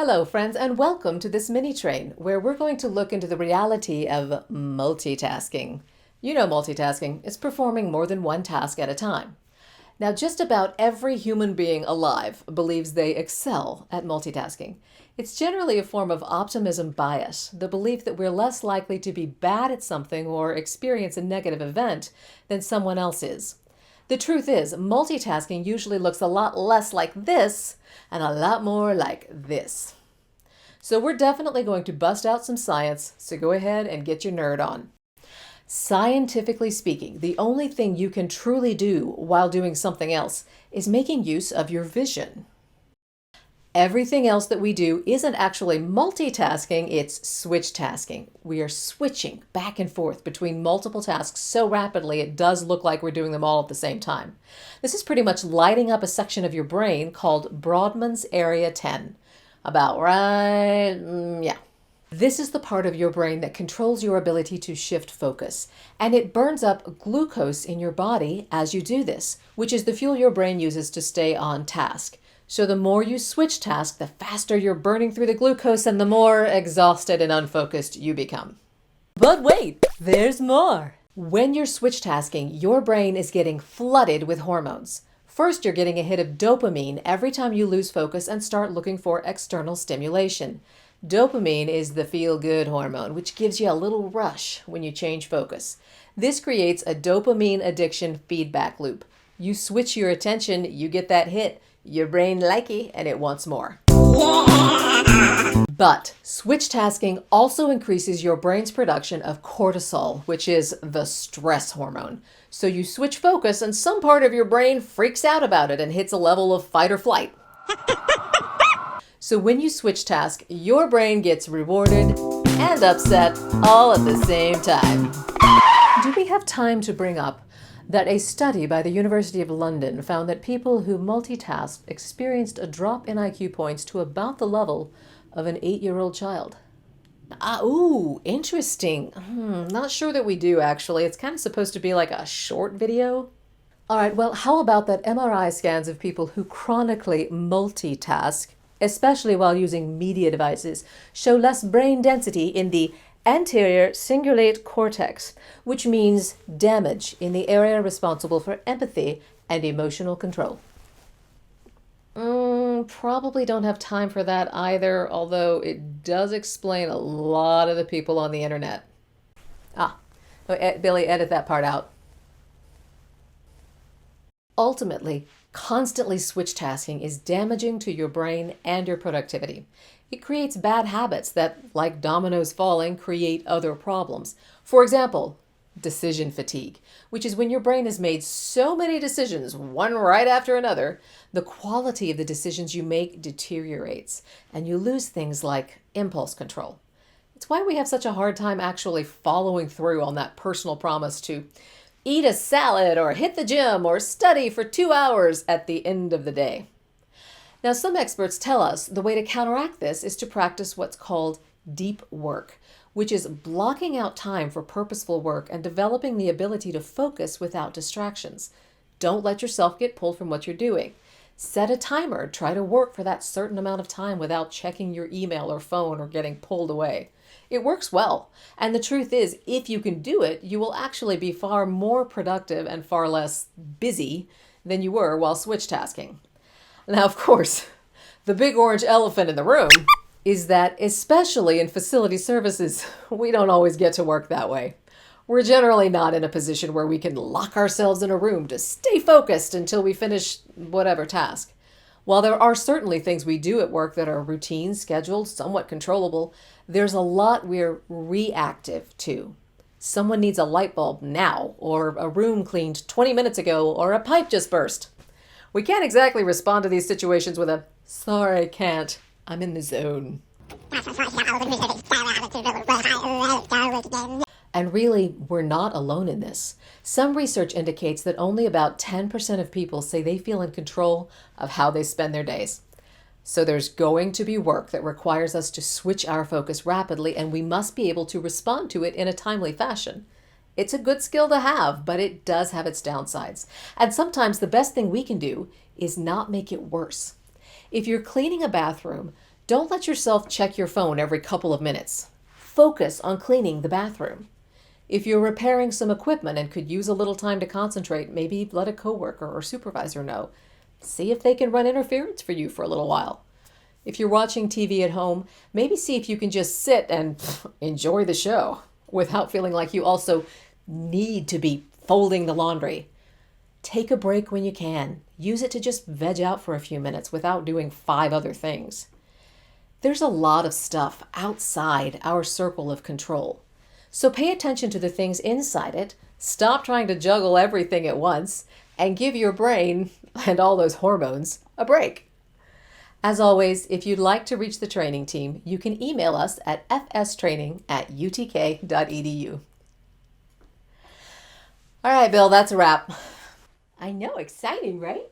Hello friends, and welcome to this mini-train where we're going to look into the reality of multitasking. You know multitasking is performing more than one task at a time. Now just about every human being alive believes they excel at multitasking. It's generally a form of optimism bias, the belief that we're less likely to be bad at something or experience a negative event than someone else is. The truth is, multitasking usually looks a lot less like this and a lot more like this. So we're definitely going to bust out some science, so go ahead and get your nerd on. Scientifically speaking, the only thing you can truly do while doing something else is making use of your vision. Everything else that we do isn't actually multitasking, it's switch tasking. We are switching back and forth between multiple tasks so rapidly it does look like we're doing them all at the same time. This is pretty much lighting up a section of your brain called Brodmann's Area 10. About right, yeah. This is the part of your brain that controls your ability to shift focus, and it burns up glucose in your body as you do this, which is the fuel your brain uses to stay on task. So the more you switch task, the faster you're burning through the glucose and the more exhausted and unfocused you become. But wait, there's more. When you're switch tasking, your brain is getting flooded with hormones. First, you're getting a hit of dopamine every time you lose focus and start looking for external stimulation. Dopamine is the feel-good hormone, which gives you a little rush when you change focus. This creates a dopamine addiction feedback loop. You switch your attention, you get that hit. Your brain likey and it wants more. But switch tasking also increases your brain's production of cortisol, which is the stress hormone. So you switch focus and some part of your brain freaks out about it and hits a level of fight or flight. So when you switch task, your brain gets rewarded and upset all at the same time. Do we have time to bring up that a study by the University of London found that people who multitasked experienced a drop in IQ points to about the level of an 8-year-old child? Ooh, interesting. Not sure that we do, actually. It's kind of supposed to be like a short video. All right, well, how about that MRI scans of people who chronically multitask, especially while using media devices, show less brain density in the anterior cingulate cortex, which means damage in the area responsible for empathy and emotional control. Probably don't have time for that either, although it does explain a lot of the people on the internet. Billy, edit that part out. Ultimately, constantly switch tasking is damaging to your brain and your productivity. It creates bad habits that, like dominoes falling, create other problems. For example, decision fatigue, which is when your brain has made so many decisions, one right after another, the quality of the decisions you make deteriorates, and you lose things like impulse control. It's why we have such a hard time actually following through on that personal promise to eat a salad or hit the gym or study for 2 hours at the end of the day. Now, some experts tell us the way to counteract this is to practice what's called deep work, which is blocking out time for purposeful work and developing the ability to focus without distractions. Don't let yourself get pulled from what you're doing. Set a timer. Try to work for that certain amount of time without checking your email or phone or getting pulled away. It works well. And the truth is, if you can do it, you will actually be far more productive and far less busy than you were while switch tasking. Now, of course, the big orange elephant in the room is that, especially in facility services, we don't always get to work that way. We're generally not in a position where we can lock ourselves in a room to stay focused until we finish whatever task. While there are certainly things we do at work that are routine, scheduled, somewhat controllable, there's a lot we're reactive to. Someone needs a light bulb now, or a room cleaned 20 minutes ago, or a pipe just burst. We can't exactly respond to these situations with a, sorry, can't, I'm in the zone. And really, we're not alone in this. Some research indicates that only about 10% of people say they feel in control of how they spend their days. So there's going to be work that requires us to switch our focus rapidly, and we must be able to respond to it in a timely fashion. It's a good skill to have, but it does have its downsides. And sometimes the best thing we can do is not make it worse. If you're cleaning a bathroom, Don't let yourself check your phone every couple of minutes. Focus on cleaning the bathroom. If you're repairing some equipment and could use a little time to concentrate, maybe let a coworker or supervisor know. See if they can run interference for you for a little while. If you're watching TV at home, maybe see if you can just sit and enjoy the show without feeling like you also need to be folding the laundry. Take a break when you can. Use it to just veg out for a few minutes without doing 5 other things. There's a lot of stuff outside our circle of control. So pay attention to the things inside it, stop trying to juggle everything at once, and give your brain and all those hormones a break. As always, if you'd like to reach the training team, you can email us at fstraining@utk.edu. All right, Bill, that's a wrap. I know, exciting, right?